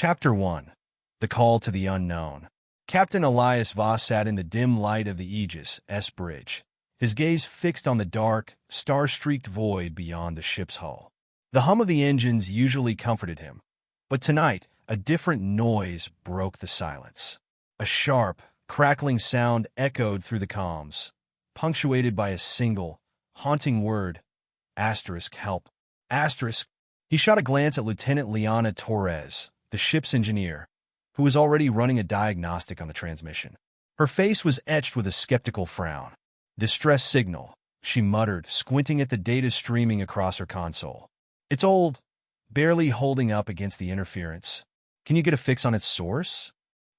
Chapter 1. The Call to the Unknown. Captain Elias Voss sat in the dim light of the Aegis S bridge, his gaze fixed on the dark, star-streaked void beyond the ship's hull. The hum of the engines usually comforted him, but tonight a different noise broke the silence. A sharp, crackling sound echoed through the comms, punctuated by a single, haunting word, help. He shot a glance at Lieutenant Liana Torres, the ship's engineer, who was already running a diagnostic on the transmission. Her face was etched with a skeptical frown. Distress signal, she muttered, squinting at the data streaming across her console. It's old, barely holding up against the interference. Can you get a fix on its source?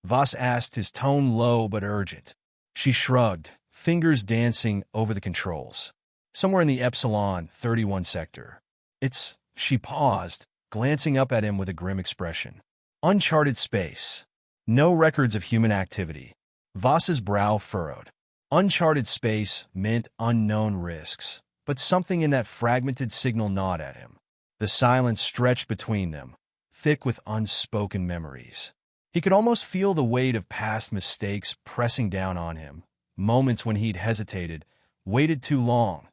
Voss asked, his tone low but urgent. She shrugged, fingers dancing over the controls. Somewhere in the Epsilon 31 sector. She paused, glancing up at him with a grim expression. Uncharted space. No records of human activity. Voss's brow furrowed. Uncharted space meant unknown risks, but something in that fragmented signal gnawed at him. The silence stretched between them, thick with unspoken memories. He could almost feel the weight of past mistakes pressing down on him, moments when he'd hesitated, waited too long,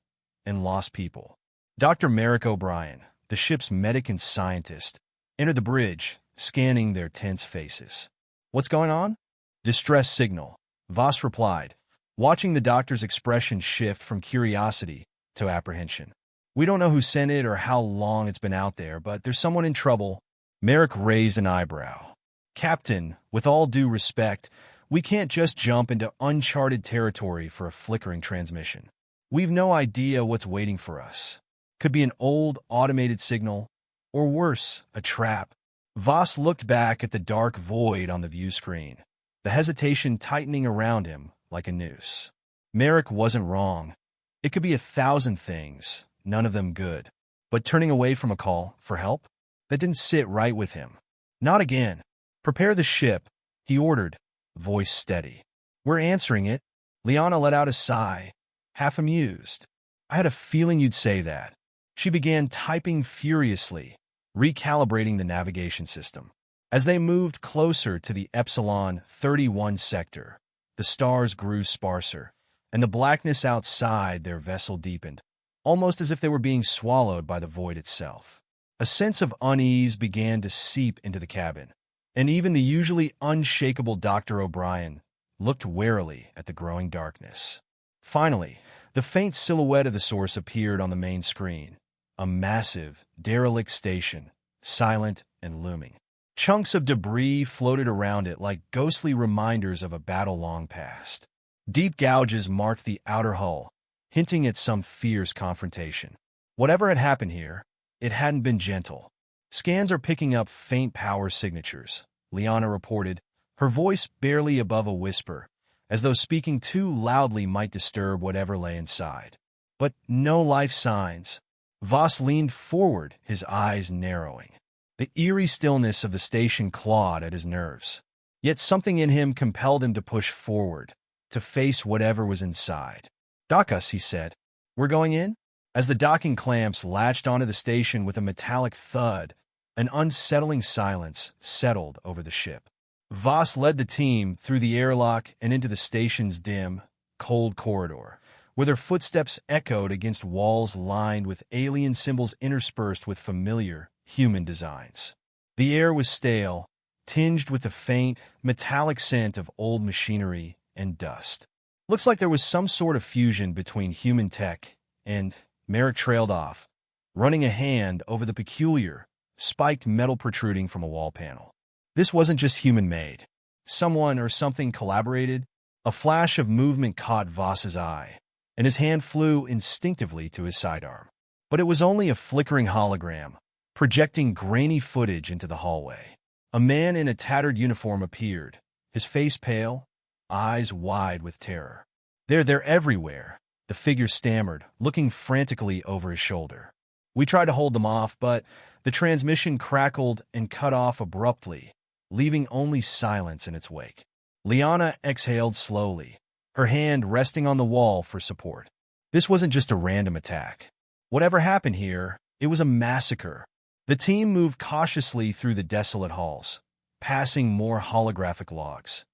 and lost people. Dr. Merrick O'Brien, the ship's medic and scientist, entered the bridge, scanning their tense faces. What's going on? Distress signal, Voss replied, watching the doctor's expression shift from curiosity to apprehension. We don't know who sent it or how long it's been out there, but there's someone in trouble. Merrick raised an eyebrow. Captain, with all due respect, we can't just jump into uncharted territory for a flickering transmission. We've no idea what's waiting for us. Could be an old, automated signal, or worse, a trap. Voss looked back at the dark void on the view screen, the hesitation tightening around him like a noose. Merrick wasn't wrong. It could be 1,000 things, none of them good. But turning away from a call for help? That didn't sit right with him. Not again. Prepare the ship, he ordered, voice steady. We're answering it. Liana let out a sigh, half amused. I had a feeling you'd say that. She began typing furiously, recalibrating the navigation system. As they moved closer to the Epsilon 31 sector, the stars grew sparser, and the blackness outside their vessel deepened, almost as if they were being swallowed by the void itself. A sense of unease began to seep into the cabin, and even the usually unshakable Dr. O'Brien looked warily at the growing darkness. Finally, the faint silhouette of the source appeared on the main screen. A massive, derelict station, silent and looming. Chunks of debris floated around it like ghostly reminders of a battle long past. Deep gouges marked the outer hull, hinting at some fierce confrontation. Whatever had happened here, it hadn't been gentle. Scans are picking up faint power signatures, Liana reported, her voice barely above a whisper, as though speaking too loudly might disturb whatever lay inside. But no life signs. Voss leaned forward, his eyes narrowing. The eerie stillness of the station clawed at his nerves. Yet something in him compelled him to push forward, to face whatever was inside. Dock us, he said. We're going in? As the docking clamps latched onto the station with a metallic thud, an unsettling silence settled over the ship. Voss led the team through the airlock and into the station's dim, cold corridor, where their footsteps echoed against walls lined with alien symbols interspersed with familiar human designs. The air was stale, tinged with the faint, metallic scent of old machinery and dust. Looks like there was some sort of fusion between human tech and... Merrick trailed off, running a hand over the peculiar, spiked metal protruding from a wall panel. This wasn't just human-made. Someone or something collaborated. A flash of movement caught Voss's eye, and his hand flew instinctively to his sidearm. But it was only a flickering hologram, projecting grainy footage into the hallway. A man in a tattered uniform appeared, his face pale, eyes wide with terror. They're everywhere, the figure stammered, looking frantically over his shoulder. We tried to hold them off, but the transmission crackled and cut off abruptly, leaving only silence in its wake. Liana exhaled slowly, her hand resting on the wall for support. This wasn't just a random attack. Whatever happened here, it was a massacre. The team moved cautiously through the desolate halls, passing more holographic logs.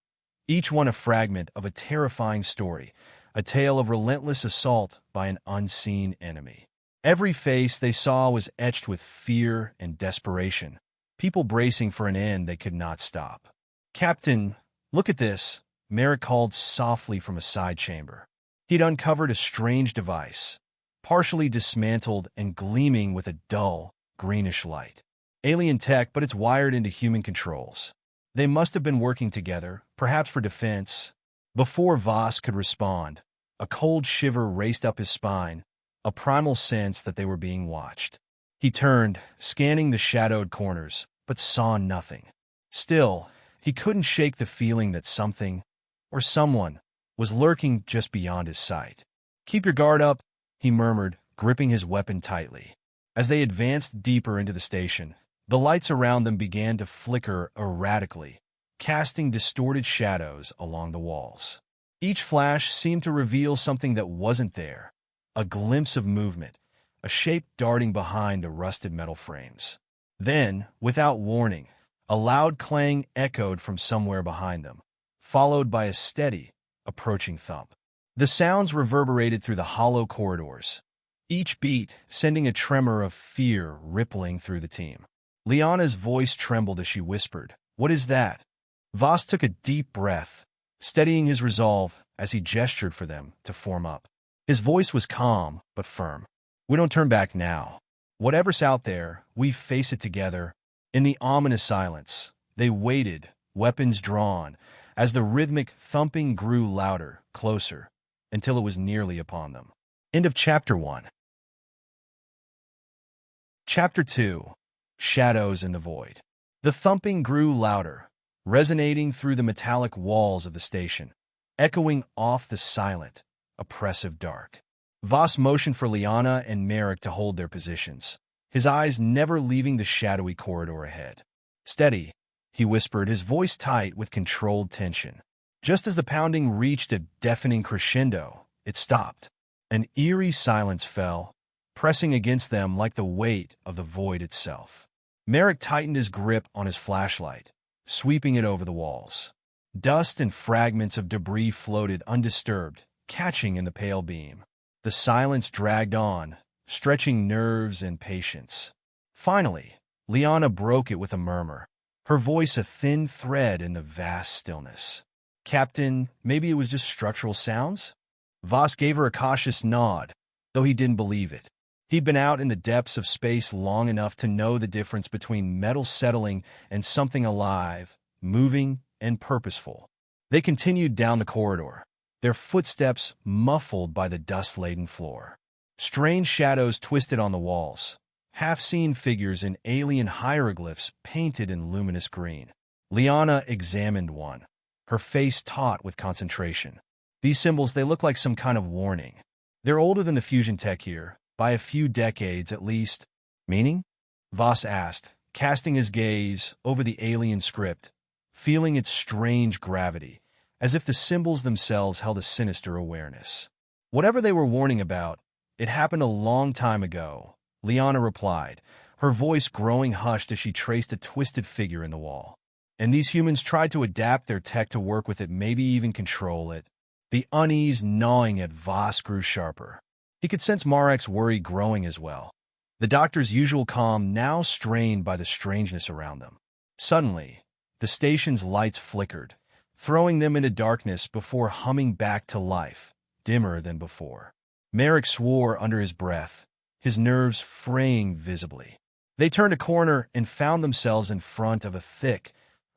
Each one a fragment of a terrifying story, a tale of relentless assault by an unseen enemy. Every face they saw was etched with fear and desperation, people bracing for an end they could not stop. "Captain, look at this," Merrick called softly from a side chamber. He'd uncovered a strange device, partially dismantled and gleaming with a dull, greenish light. Alien tech, but it's wired into human controls. They must have been working together, perhaps for defense. Before Voss could respond, a cold shiver raced up his spine, a primal sense that they were being watched. He turned, scanning the shadowed corners, but saw nothing. Still, he couldn't shake the feeling that something, or someone, was lurking just beyond his sight. "Keep your guard up," he murmured, gripping his weapon tightly. As they advanced deeper into the station, the lights around them began to flicker erratically, casting distorted shadows along the walls. Each flash seemed to reveal something that wasn't there, a glimpse of movement, a shape darting behind the rusted metal frames. Then, without warning, a loud clang echoed from somewhere behind them, followed by a steady, approaching thump. The sounds reverberated through the hollow corridors, each beat sending a tremor of fear rippling through the team. Liana's voice trembled as she whispered, "What is that?" Voss took a deep breath, steadying his resolve as he gestured for them to form up. His voice was calm but firm. "We don't turn back now. Whatever's out there, we face it together." In the ominous silence, they waited, weapons drawn, as the rhythmic thumping grew louder, closer, until it was nearly upon them. End of Chapter 1. Chapter 2. Shadows in the Void. The thumping grew louder, resonating through the metallic walls of the station, echoing off the silent, oppressive dark. Voss motioned for Liana and Merrick to hold their positions, his eyes never leaving the shadowy corridor ahead. "Steady," he whispered, his voice tight with controlled tension. Just as the pounding reached a deafening crescendo, it stopped. An eerie silence fell, pressing against them like the weight of the void itself. Merrick tightened his grip on his flashlight, sweeping it over the walls. Dust and fragments of debris floated undisturbed, catching in the pale beam. The silence dragged on, stretching nerves and patience. Finally, Liana broke it with a murmur, her voice a thin thread in the vast stillness. "Captain, maybe it was just structural sounds?" Voss gave her a cautious nod, though he didn't believe it. He'd been out in the depths of space long enough to know the difference between metal settling and something alive, moving, and purposeful. They continued down the corridor, their footsteps muffled by the dust-laden floor. Strange shadows twisted on the walls, half-seen figures in alien hieroglyphs painted in luminous green. Liana examined one, her face taut with concentration. These symbols, they look like some kind of warning. They're older than the fusion tech here, by a few decades at least. "Meaning?" Voss asked, casting his gaze over the alien script, feeling its strange gravity, as if the symbols themselves held a sinister awareness. "Whatever they were warning about, it happened a long time ago," Liana replied, her voice growing hushed as she traced a twisted figure in the wall. "And these humans tried to adapt their tech to work with it, maybe even control it." The unease gnawing at Voss grew sharper. He could sense Marek's worry growing as well, the doctor's usual calm now strained by the strangeness around them. Suddenly, the station's lights flickered, throwing them into darkness before humming back to life, dimmer than before. Merrick swore under his breath, his nerves fraying visibly. They turned a corner and found themselves in front of a thick,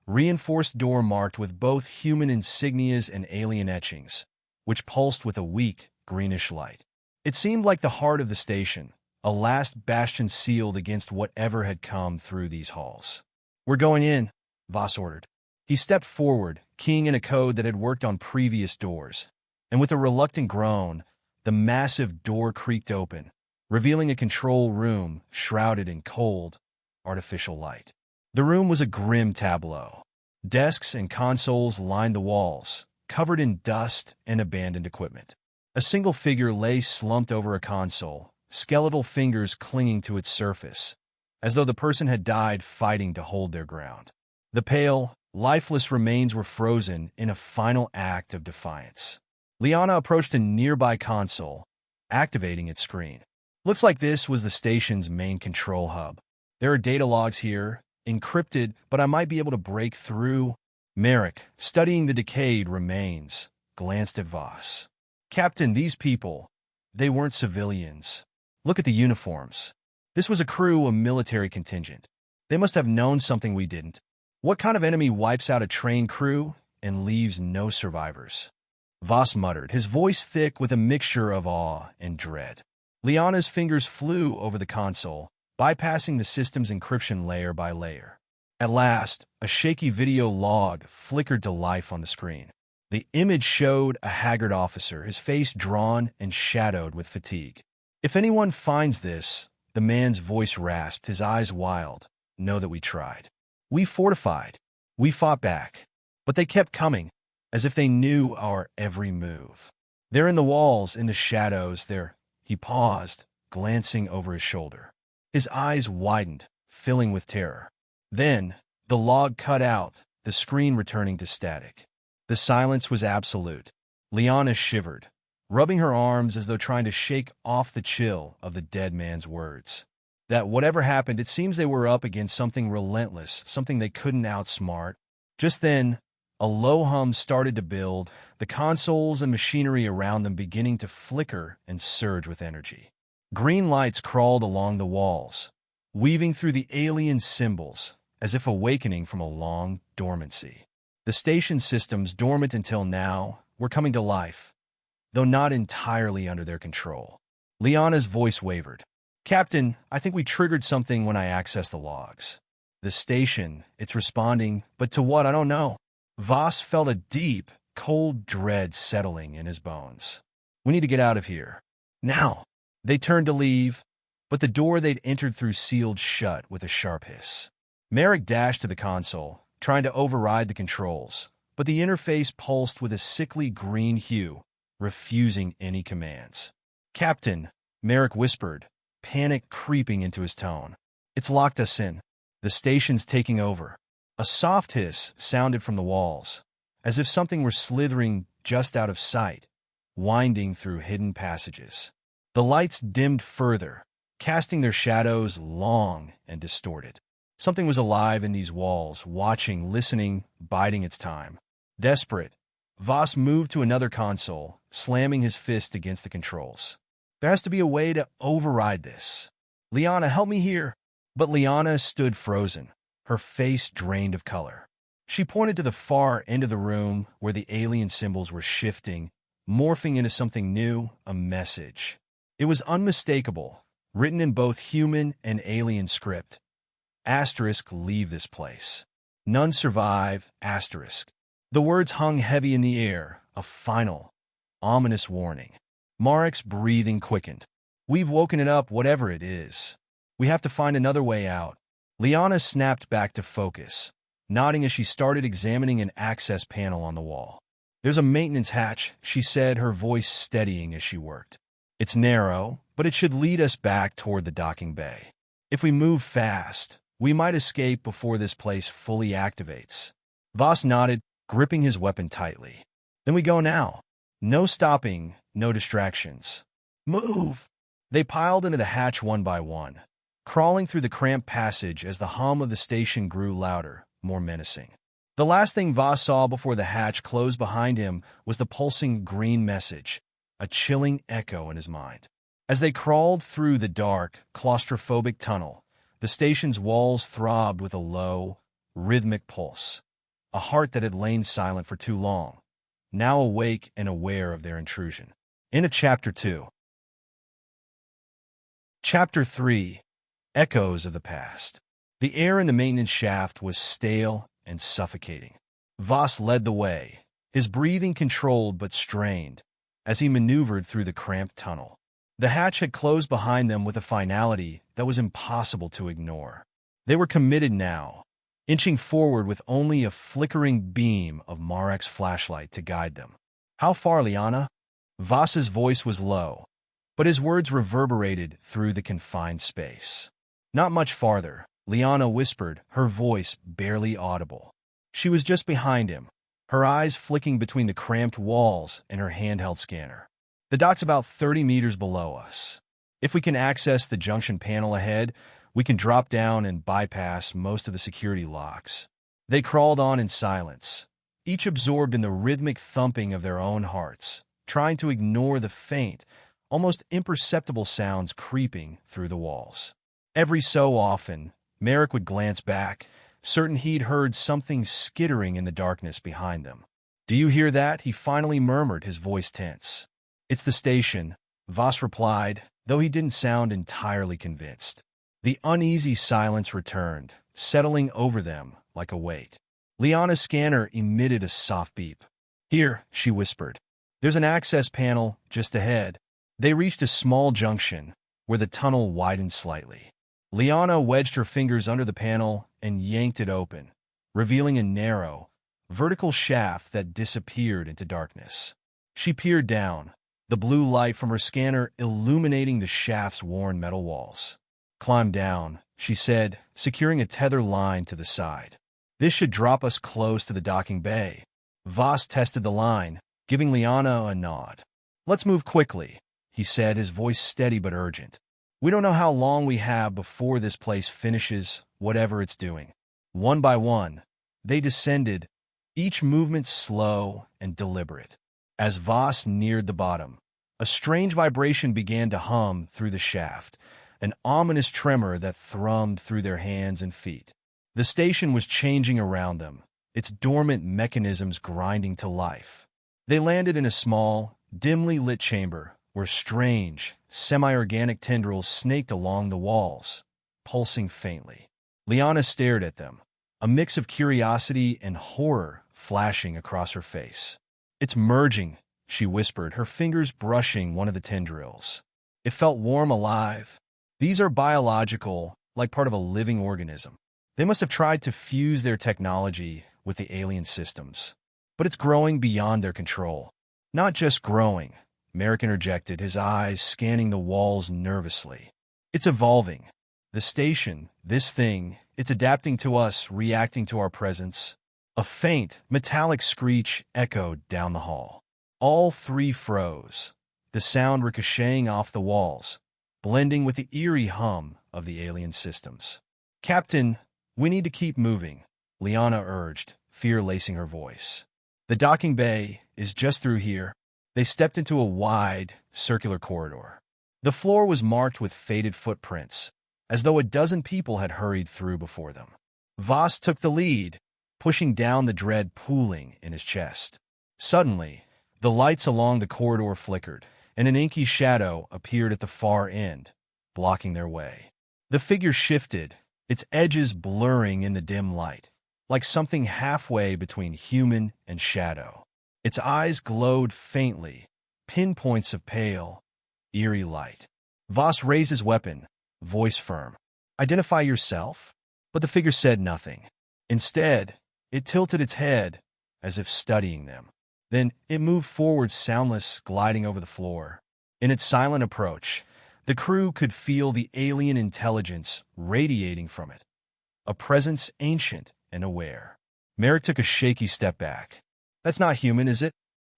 reinforced door marked with both human insignias and alien etchings, which pulsed with a weak, greenish light. It seemed like the heart of the station, a last bastion sealed against whatever had come through these halls. "We're going in," Voss ordered. He stepped forward, keying in a code that had worked on previous doors, and with a reluctant groan, the massive door creaked open, revealing a control room shrouded in cold, artificial light. The room was a grim tableau. Desks and consoles lined the walls, covered in dust and abandoned equipment. A single figure lay slumped over a console, skeletal fingers clinging to its surface, as though the person had died fighting to hold their ground. The pale, lifeless remains were frozen in a final act of defiance. Liana approached a nearby console, activating its screen. Looks like this was the station's main control hub. There are data logs here, encrypted, but I might be able to break through. Merrick, studying the decayed remains, glanced at Voss. Captain, these people, they weren't civilians. Look at the uniforms. This was a crew, a military contingent. They must have known something we didn't. What kind of enemy wipes out a trained crew and leaves no survivors? Voss muttered, his voice thick with a mixture of awe and dread. Liana's fingers flew over the console, bypassing the system's encryption layer by layer. At last, a shaky video log flickered to life on the screen. The image showed a haggard officer, his face drawn and shadowed with fatigue. If anyone finds this, the man's voice rasped, his eyes wild, know that we tried. We fortified. We fought back. But they kept coming, as if they knew our every move. There in the walls, in the shadows, there, he paused, glancing over his shoulder. His eyes widened, filling with terror. Then, the log cut out, the screen returning to static. The silence was absolute. Liana shivered, rubbing her arms as though trying to shake off the chill of the dead man's words. That whatever happened, it seems they were up against something relentless, something they couldn't outsmart. Just then, a low hum started to build, the consoles and machinery around them beginning to flicker and surge with energy. Green lights crawled along the walls, weaving through the alien symbols, as if awakening from a long dormancy. The station systems, dormant until now, were coming to life, though not entirely under their control. Liana's voice wavered. Captain, I think we triggered something when I accessed the logs. The station, it's responding, but to what, I don't know. Voss felt a deep, cold dread settling in his bones. We need to get out of here. Now. They turned to leave, but the door they'd entered through sealed shut with a sharp hiss. Merrick dashed to the console, trying to override the controls, but the interface pulsed with a sickly green hue, refusing any commands. Captain, Merrick whispered, panic creeping into his tone. It's locked us in. The station's taking over. A soft hiss sounded from the walls, as if something were slithering just out of sight, winding through hidden passages. The lights dimmed further, casting their shadows long and distorted. Something was alive in these walls, watching, listening, biding its time. Desperate, Voss moved to another console, slamming his fist against the controls. There has to be a way to override this. Liana, help me here. But Liana stood frozen, her face drained of color. She pointed to the far end of the room where the alien symbols were shifting, morphing into something new, a message. It was unmistakable, written in both human and alien script. Asterisk, leave this place. None survive, asterisk. The words hung heavy in the air, a final, ominous warning. Marek's breathing quickened. We've woken it up, whatever it is. We have to find another way out. Liana snapped back to focus, nodding as she started examining an access panel on the wall. There's a maintenance hatch, she said, her voice steadying as she worked. It's narrow, but it should lead us back toward the docking bay. If we move fast, we might escape before this place fully activates. Voss nodded, gripping his weapon tightly. Then we go now. No stopping, no distractions. Move! They piled into the hatch one by one, crawling through the cramped passage as the hum of the station grew louder, more menacing. The last thing Voss saw before the hatch closed behind him was the pulsing green message, a chilling echo in his mind. As they crawled through the dark, claustrophobic tunnel, the station's walls throbbed with a low, rhythmic pulse. A heart that had lain silent for too long, now awake and aware of their intrusion. Into Chapter 2. Chapter 3. Echoes of the Past. The air in the maintenance shaft was stale and suffocating. Voss led the way, his breathing controlled but strained, as he maneuvered through the cramped tunnel. The hatch had closed behind them with a finality that was impossible to ignore. They were committed now, inching forward with only a flickering beam of Marek's flashlight to guide them. How far, Liana? Voss's voice was low, but his words reverberated through the confined space. Not much farther, Liana whispered, her voice barely audible. She was just behind him, her eyes flicking between the cramped walls and her handheld scanner. The dot's about 30 meters below us. If we can access the junction panel ahead, we can drop down and bypass most of the security locks. They crawled on in silence, each absorbed in the rhythmic thumping of their own hearts, trying to ignore the faint, almost imperceptible sounds creeping through the walls. Every so often, Merrick would glance back, certain he'd heard something skittering in the darkness behind them. "Do you hear that?" he finally murmured, his voice tense. "It's the station," Voss replied, though he didn't sound entirely convinced. The uneasy silence returned, settling over them like a weight. Liana's scanner emitted a soft beep. "Here," she whispered. "There's an access panel just ahead." They reached a small junction where the tunnel widened slightly. Liana wedged her fingers under the panel and yanked it open, revealing a narrow, vertical shaft that disappeared into darkness. She peered down, the blue light from her scanner illuminating the shaft's worn metal walls. "Climb down," she said, securing a tether line to the side. "This should drop us close to the docking bay." Voss tested the line, giving Liana a nod. "Let's move quickly," he said, his voice steady but urgent. "We don't know how long we have before this place finishes whatever it's doing." One by one, they descended, each movement slow and deliberate. As Voss neared the bottom, a strange vibration began to hum through the shaft, an ominous tremor that thrummed through their hands and feet. The station was changing around them, its dormant mechanisms grinding to life. They landed in a small, dimly lit chamber where strange, semi-organic tendrils snaked along the walls, pulsing faintly. Liana stared at them, a mix of curiosity and horror flashing across her face. "It's merging," she whispered, her fingers brushing one of the tendrils. It felt warm, alive. "These are biological, like part of a living organism. They must have tried to fuse their technology with the alien systems. But it's growing beyond their control." "Not just growing," Merrick interjected, his eyes scanning the walls nervously. "It's evolving. The station, this thing, it's adapting to us, reacting to our presence." A faint, metallic screech echoed down the hall. All three froze, the sound ricocheting off the walls, blending with the eerie hum of the alien systems. "Captain, we need to keep moving," Liana urged, fear lacing her voice. "The docking bay is just through here." They stepped into a wide, circular corridor. The floor was marked with faded footprints, as though a dozen people had hurried through before them. Voss took the lead, pushing down the dread pooling in his chest. Suddenly, the lights along the corridor flickered, and an inky shadow appeared at the far end, blocking their way. The figure shifted, its edges blurring in the dim light, like something halfway between human and shadow. Its eyes glowed faintly, pinpoints of pale, eerie light. Voss raised his weapon, voice firm. "Identify yourself?" But the figure said nothing. Instead, it tilted its head, as if studying them. Then it moved forward, soundless, gliding over the floor. In its silent approach, the crew could feel the alien intelligence radiating from it, a presence ancient and aware. Merrick took a shaky step back. "That's not human, is it?"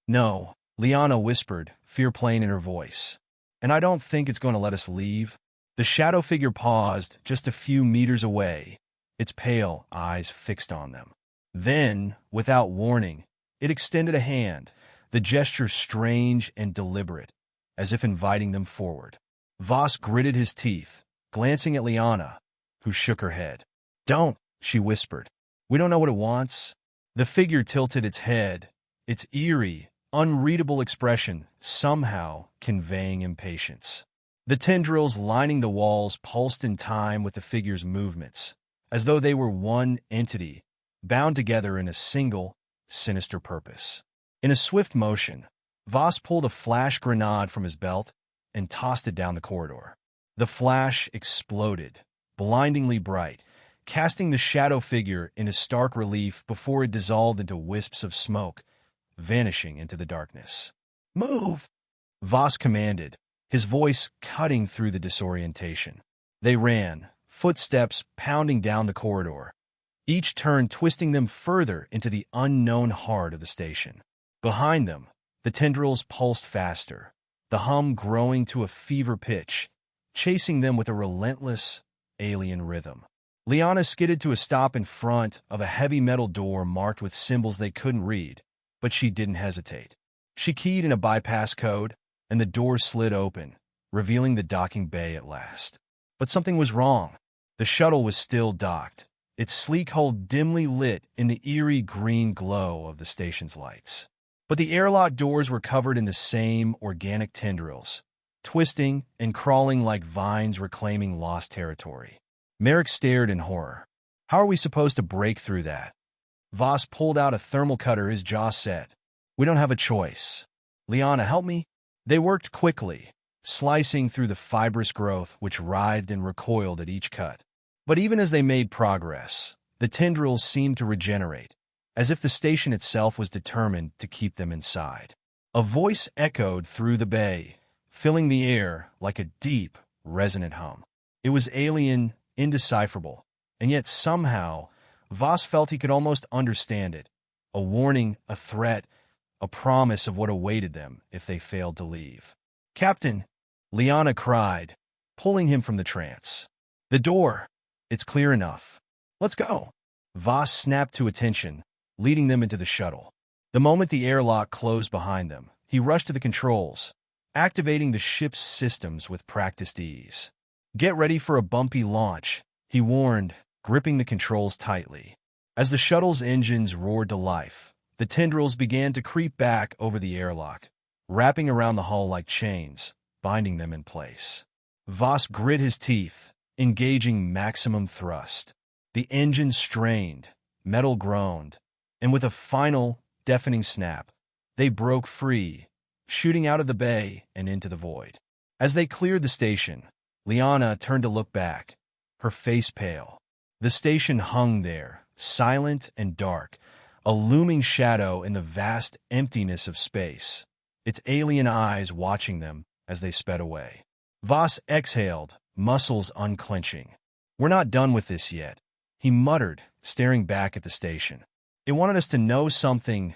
"No," Liana whispered, fear playing in her voice. "And I don't think it's going to let us leave." The shadow figure paused just a few meters away, its pale eyes fixed on them. Then, without warning, it extended a hand, the gesture strange and deliberate, as if inviting them forward. Voss gritted his teeth, glancing at Liana, who shook her head. "Don't," she whispered. "We don't know what it wants." The figure tilted its head, its eerie, unreadable expression somehow conveying impatience. The tendrils lining the walls pulsed in time with the figure's movements, as though they were one entity, bound together in a single, sinister purpose. In a swift motion, Voss pulled a flash grenade from his belt and tossed it down the corridor. The flash exploded, blindingly bright, casting the shadow figure into stark relief before it dissolved into wisps of smoke, vanishing into the darkness. "Move!" Voss commanded, his voice cutting through the disorientation. They ran, footsteps pounding down the corridor, each turn twisting them further into the unknown heart of the station. Behind them, the tendrils pulsed faster, the hum growing to a fever pitch, chasing them with a relentless, alien rhythm. Liana skidded to a stop in front of a heavy metal door marked with symbols they couldn't read, but she didn't hesitate. She keyed in a bypass code, and the door slid open, revealing the docking bay at last. But something was wrong. The shuttle was still docked, its sleek hull dimly lit in the eerie green glow of the station's lights. But the airlock doors were covered in the same organic tendrils, twisting and crawling like vines reclaiming lost territory. Merrick stared in horror. How are we supposed to break through that? Voss pulled out a thermal cutter, his jaw set. We don't have a choice. Liana, help me? They worked quickly, slicing through the fibrous growth which writhed and recoiled at each cut. But even as they made progress, the tendrils seemed to regenerate, as if the station itself was determined to keep them inside. A voice echoed through the bay, filling the air like a deep, resonant hum. It was alien, indecipherable, and yet somehow Voss felt he could almost understand it. A warning, a threat, a promise of what awaited them if they failed to leave. "Captain!" Liana cried, pulling him from the trance. "The door! It's clear enough. Let's go!" Voss snapped to attention, leading them into the shuttle. The moment the airlock closed behind them, he rushed to the controls, activating the ship's systems with practiced ease. "Get ready for a bumpy launch," he warned, gripping the controls tightly. As the shuttle's engines roared to life, the tendrils began to creep back over the airlock, wrapping around the hull like chains, binding them in place. Voss grit his teeth, engaging maximum thrust. The engine strained, metal groaned, and with a final, deafening snap, they broke free, shooting out of the bay and into the void. As they cleared the station, Liana turned to look back, her face pale. The station hung there, silent and dark, a looming shadow in the vast emptiness of space, its alien eyes watching them as they sped away. Voss exhaled, muscles unclenching. "We're not done with this yet," he muttered, staring back at the station. "It wanted us to know something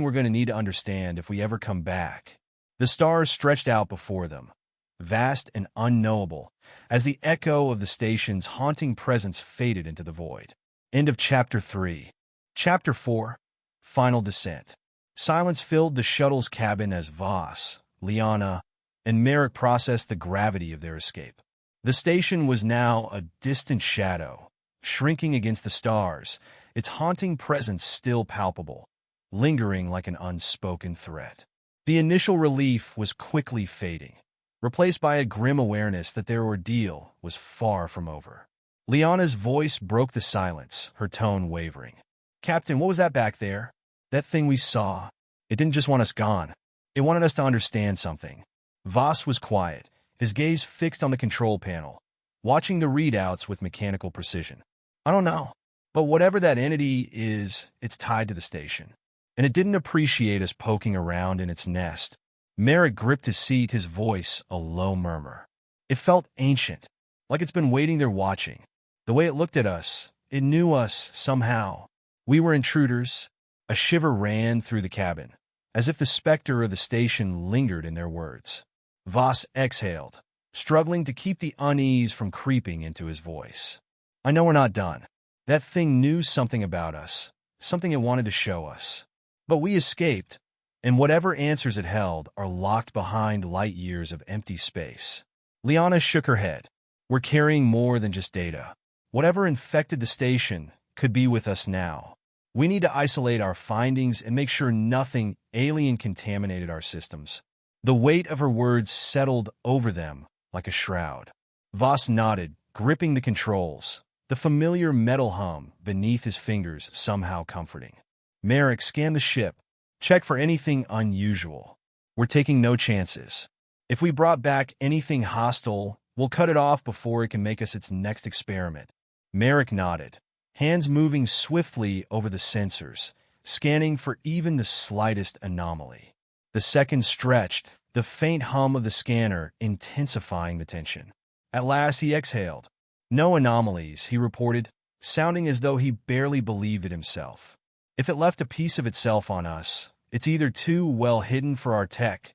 we're going to need to understand if we ever come back." The stars stretched out before them, vast and unknowable, as the echo of the station's haunting presence faded into the void. End of Chapter 3. Chapter 4. Final Descent. Silence filled the shuttle's cabin as Voss, Liana, and Merrick processed the gravity of their escape. The station was now a distant shadow, shrinking against the stars, its haunting presence still palpable, lingering like an unspoken threat. The initial relief was quickly fading, replaced by a grim awareness that their ordeal was far from over. Liana's voice broke the silence, her tone wavering. "Captain, what was that back there? That thing we saw? It didn't just want us gone. It wanted us to understand something." Voss was quiet, his gaze fixed on the control panel, watching the readouts with mechanical precision. "I don't know, but whatever that entity is, it's tied to the station. And it didn't appreciate us poking around in its nest." Merrick gripped his seat, his voice a low murmur. It felt ancient, like it's been waiting there watching. The way it looked at us, it knew us somehow. We were intruders. A shiver ran through the cabin, as if the specter of the station lingered in their words. Voss exhaled, struggling to keep the unease from creeping into his voice. "I know we're not done. That thing knew something about us, something it wanted to show us. But we escaped, and whatever answers it held are locked behind light years of empty space." Liana shook her head. "We're carrying more than just data. Whatever infected the station could be with us now. We need to isolate our findings and make sure nothing alien contaminated our systems." The weight of her words settled over them like a shroud. Voss nodded, gripping the controls, the familiar metal hum beneath his fingers somehow comforting. Merrick scanned the ship, checked for anything unusual. "We're taking no chances. If we brought back anything hostile, we'll cut it off before it can make us its next experiment." Merrick nodded, hands moving swiftly over the sensors, scanning for even the slightest anomaly. The seconds stretched, the faint hum of the scanner intensifying the tension. At last he exhaled, No anomalies, he reported, sounding as though he barely believed it himself. If it left a piece of itself on us, it's either too well hidden for our tech,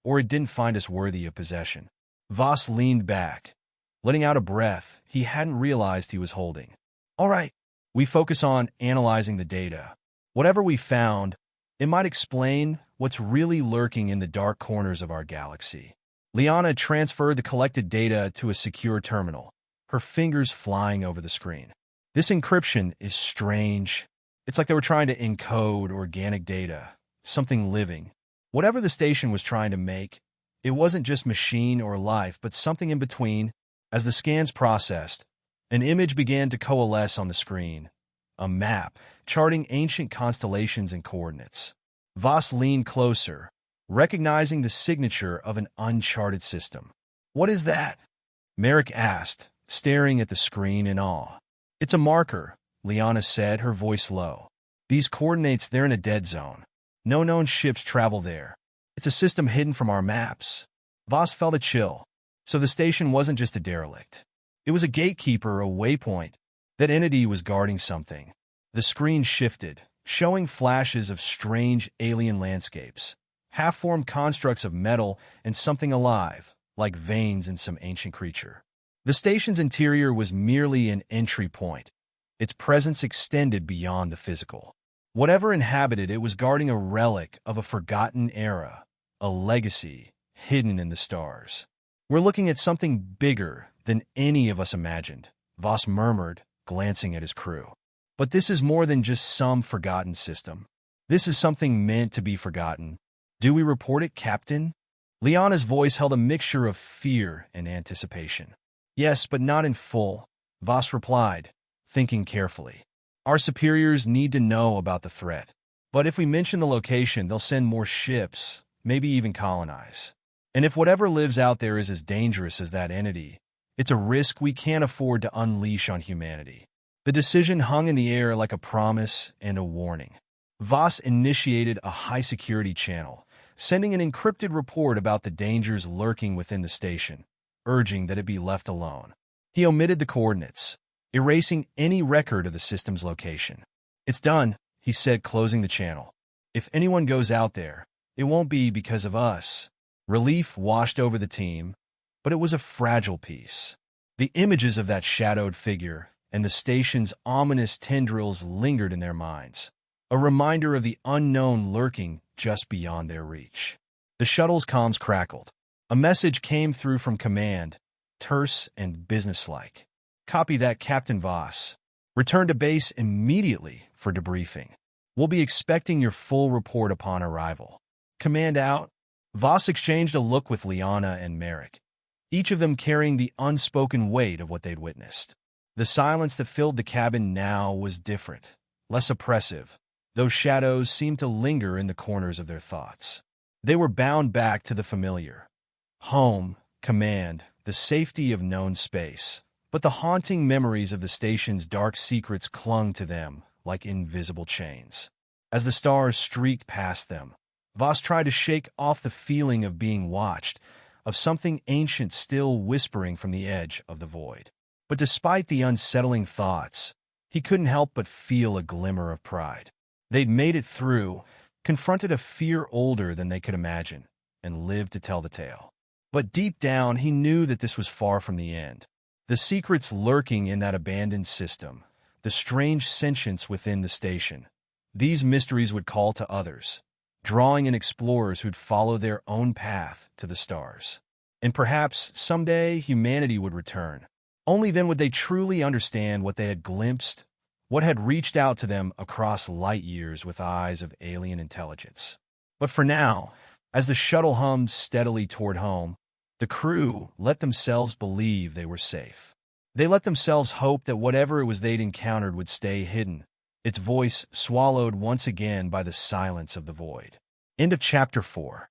or it didn't find us worthy of possession. Voss leaned back, letting out a breath he hadn't realized he was holding. All right, we focus on analyzing the data. Whatever we found, it might explain what's really lurking in the dark corners of our galaxy. Liana transferred the collected data to a secure terminal, her fingers flying over the screen. This encryption is strange. It's like they were trying to encode organic data, something living. Whatever the station was trying to make, it wasn't just machine or life, but something in between. As the scans processed, an image began to coalesce on the screen, a map charting ancient constellations and coordinates. Voss leaned closer, recognizing the signature of an uncharted system. "What is that?" Merrick asked, staring at the screen in awe. "It's a marker," Liana said, her voice low. "These coordinates, they're in a dead zone. No known ships travel there. It's a system hidden from our maps." Voss felt a chill. So the station wasn't just a derelict. It was a gatekeeper, a waypoint. That entity was guarding something. The screen shifted, showing flashes of strange alien landscapes, half-formed constructs of metal and something alive, like veins in some ancient creature. The station's interior was merely an entry point. Its presence extended beyond the physical. Whatever inhabited it was guarding a relic of a forgotten era, a legacy hidden in the stars. "We're looking at something bigger than any of us imagined," Voss murmured, glancing at his crew. "But this is more than just some forgotten system. This is something meant to be forgotten. Do we report it, Captain?" Liana's voice held a mixture of fear and anticipation. "Yes, but not in full," Voss replied, thinking carefully. "Our superiors need to know about the threat. But if we mention the location, they'll send more ships, maybe even colonize. And if whatever lives out there is as dangerous as that entity, it's a risk we can't afford to unleash on humanity." The decision hung in the air like a promise and a warning. Voss initiated a high-security channel, sending an encrypted report about the dangers lurking within the station, urging that it be left alone. He omitted the coordinates, erasing any record of the system's location. "It's done," he said, closing the channel. "If anyone goes out there, it won't be because of us." Relief washed over the team, but it was a fragile peace. The images of that shadowed figure and the station's ominous tendrils lingered in their minds, a reminder of the unknown lurking just beyond their reach. The shuttle's comms crackled. A message came through from command, terse and businesslike. "Copy that, Captain Voss. Return to base immediately for debriefing. We'll be expecting your full report upon arrival." "Command out." Voss exchanged a look with Liana and Merrick, each of them carrying the unspoken weight of what they'd witnessed. The silence that filled the cabin now was different, less oppressive. Those shadows seemed to linger in the corners of their thoughts. They were bound back to the familiar. Home, command, the safety of known space. But the haunting memories of the station's dark secrets clung to them like invisible chains. As the stars streaked past them, Voss tried to shake off the feeling of being watched, of something ancient still whispering from the edge of the void. But despite the unsettling thoughts, he couldn't help but feel a glimmer of pride. They'd made it through, confronted a fear older than they could imagine, and lived to tell the tale. But deep down, he knew that this was far from the end. The secrets lurking in that abandoned system, the strange sentience within the station, these mysteries would call to others, drawing in explorers who'd follow their own path to the stars. And perhaps someday humanity would return. Only then would they truly understand what they had glimpsed, what had reached out to them across light years with eyes of alien intelligence. But for now, as the shuttle hummed steadily toward home, the crew let themselves believe they were safe. They let themselves hope that whatever it was they'd encountered would stay hidden, its voice swallowed once again by the silence of the void. End of Chapter 4.